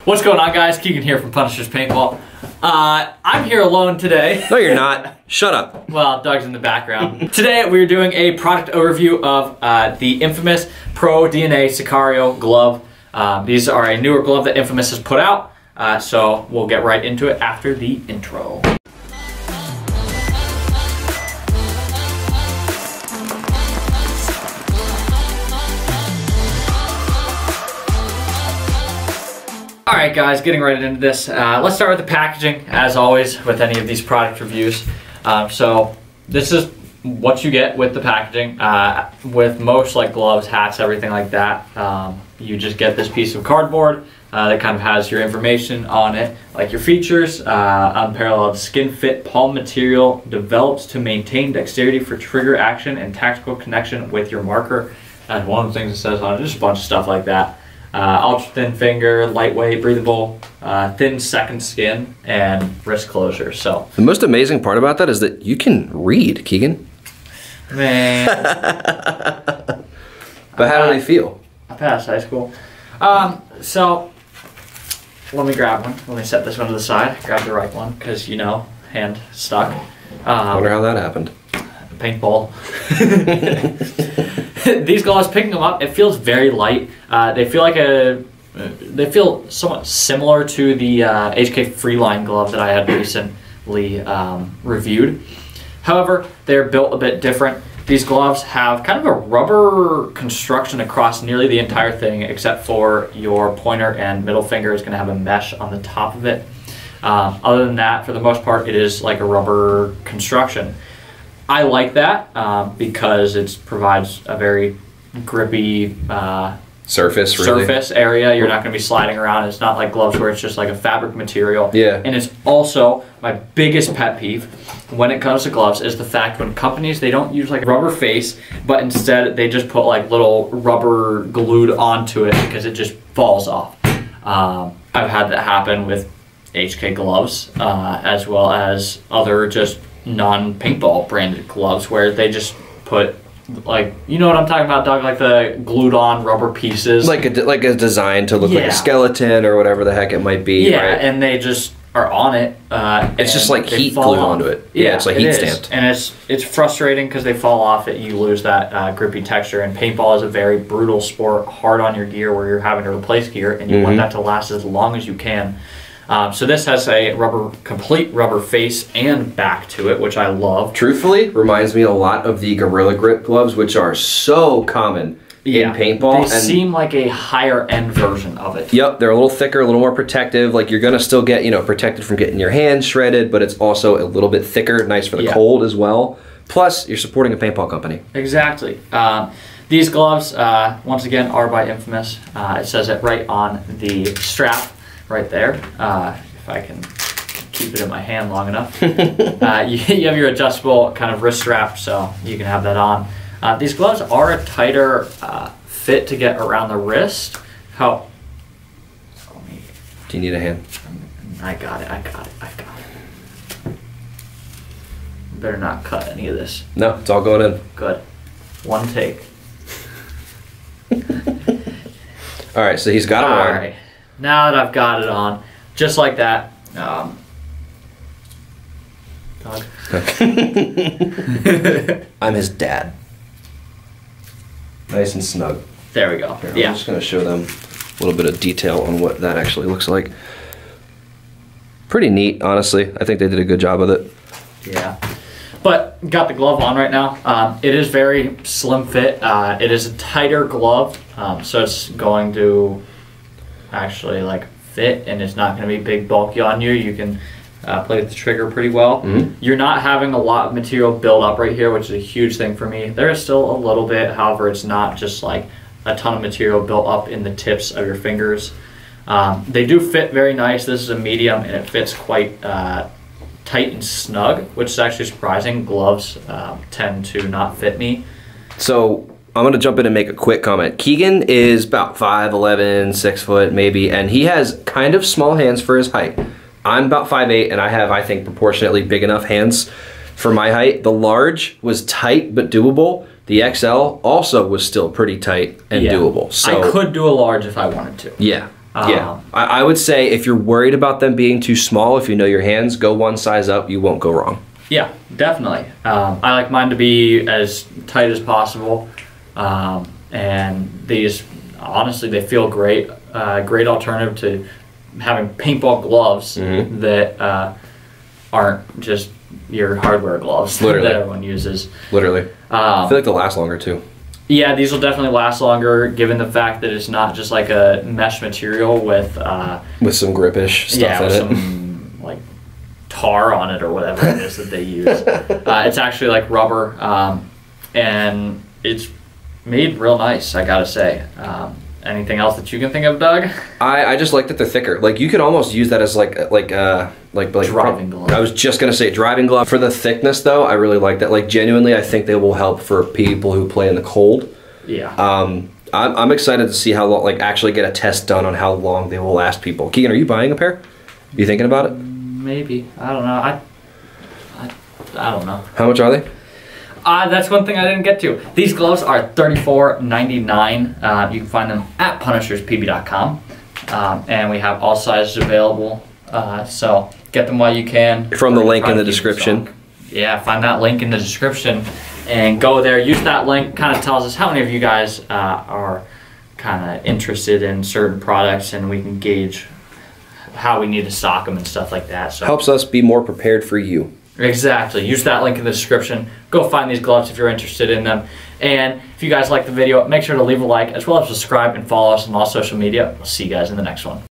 What's going on, guys? Keegan here from Punisher's Paintball. I'm here alone today. No, you're not. Shut up. Well, Doug's in the background. Today, we're doing a product overview of the Infamous Pro DNA Sicario glove. These are a newer glove that Infamous has put out, so we'll get right into it after the intro. Alright guys, getting right into this. Let's start with the packaging, as always, with any of these product reviews. So this is what you get with the packaging. With most like gloves, hats, everything like that, you just get this piece of cardboard that kind of has your information on it, like your features. Unparalleled skin fit palm material, developed to maintain dexterity for trigger action and tactical connection with your marker. And one of the things it says on it, just a bunch of stuff like that. Ultra thin finger, lightweight, breathable, thin second skin, and wrist closure. So the most amazing part about that is that you can read, Keegan. Man. But how do they feel? I passed high school. So let me grab one. Let me set this one to the side. Grab the right one, because you know, hand stuck. Wonder how that happened. Paintball. These gloves, picking them up, it feels very light. They feel somewhat similar to the HK Freeline glove that I had recently reviewed. However, they're built a bit different. These gloves have kind of a rubber construction across nearly the entire thing, except for your pointer and middle finger is going to have a mesh on the top of it. Other than that, for the most part, it is like a rubber construction. I like that because it provides a very grippy surface area. You're not going to be sliding around. It's not like gloves where it's just like a fabric material. Yeah. And it's also my biggest pet peeve when it comes to gloves is the fact when companies, they don't use like rubber face, but instead they just put like little rubber glued onto it because it just falls off. I've had that happen with HK gloves as well as other just non-paintball branded gloves where they just put, like, you know what I'm talking about, Doug, like the glued on rubber pieces, like a design to look like a skeleton or whatever the heck it might be. Yeah, right? And they just are on it. It's just like heat glued onto it. Yeah, it's like heat stamped, and it's frustrating because they fall off. You lose that grippy texture. And paintball is a very brutal sport, hard on your gear, where you're having to replace gear, and you want that to last as long as you can. So this has a complete rubber face and back to it, which I love. Truthfully, reminds me a lot of the Gorilla Grip gloves, which are so common in paintball. They seem like a higher end version of it. Yep, they're a little thicker, a little more protective. Like you're gonna still get, you know, protected from getting your hands shredded, but it's also a little bit thicker, nice for the cold as well. Plus, you're supporting a paintball company. Exactly. These gloves, once again, are by Infamous. It says it right on the strap. Right there, if I can keep it in my hand long enough. You have your adjustable kind of wrist strap, so you can have that on. These gloves are a tighter fit to get around the wrist. Do you need a hand? I got it. Better not cut any of this. No, it's all going in. Good. One take. All right, so he's got them on. All right. Now that I've got it on, just like that, Doug. I'm his dad. Nice and snug. There we go. Here, I'm just going to show them a little bit of detail on what that actually looks like. Pretty neat, honestly. I think they did a good job with it. Yeah. But got the glove on right now. It is very slim fit. It is a tighter glove, so it's going to actually like fit, and it's not going to be big bulky on you. You can play with the trigger pretty well. You're not having a lot of material build up right here, which is a huge thing for me. There is still a little bit, however, it's not just like a ton of material built up in the tips of your fingers. They do fit very nice. This is a medium, and it fits quite tight and snug, which is actually surprising. Gloves tend to not fit me. So I'm going to jump in and make a quick comment. Keegan is about 5'11", 6 foot maybe, and he has kind of small hands for his height. I'm about 5'8", and I have, I think, proportionately big enough hands for my height. The large was tight but doable. The XL also was still pretty tight and doable. So I could do a large if I wanted to. Yeah. Yeah, I would say if you're worried about them being too small, if you know your hands, go one size up. You won't go wrong. Yeah, definitely. I like mine to be as tight as possible, and these, honestly, they feel great. Great alternative to having paintball gloves that aren't just your hardware gloves that everyone uses. Literally. I feel like they'll last longer too. Yeah, these will definitely last longer, given the fact that it's not just like a mesh material with some gripish stuff in it. Some like tar on it or whatever it is that they use. It's actually like rubber, and it's made real nice, I gotta say. Anything else that you can think of, Doug? I just like that they're thicker. Like you could almost use that as like driving glove. I was just gonna say driving glove. For the thickness though, I really like that. Like genuinely, I think they will help for people who play in the cold. Yeah. I'm excited to see how long, like actually get a test done on how long they will last people. Keegan, are you buying a pair? Are you thinking about it? Maybe. I don't know. I don't know. How much are they? That's one thing I didn't get to. These gloves are $34.99. You can find them at punisherspb.com. And we have all sizes available. So get them while you can. From the link in the description. Yeah, find that link in the description and go there. Use that link. Kind of tells us how many of you guys are kind of interested in certain products, and we can gauge how we need to stock them and stuff like that. So helps us be more prepared for you. Exactly. Use that link in the description. Go find these gloves if you're interested in them. And if you guys like the video, make sure to leave a like as well as subscribe and follow us on all social media. We'll see you guys in the next one.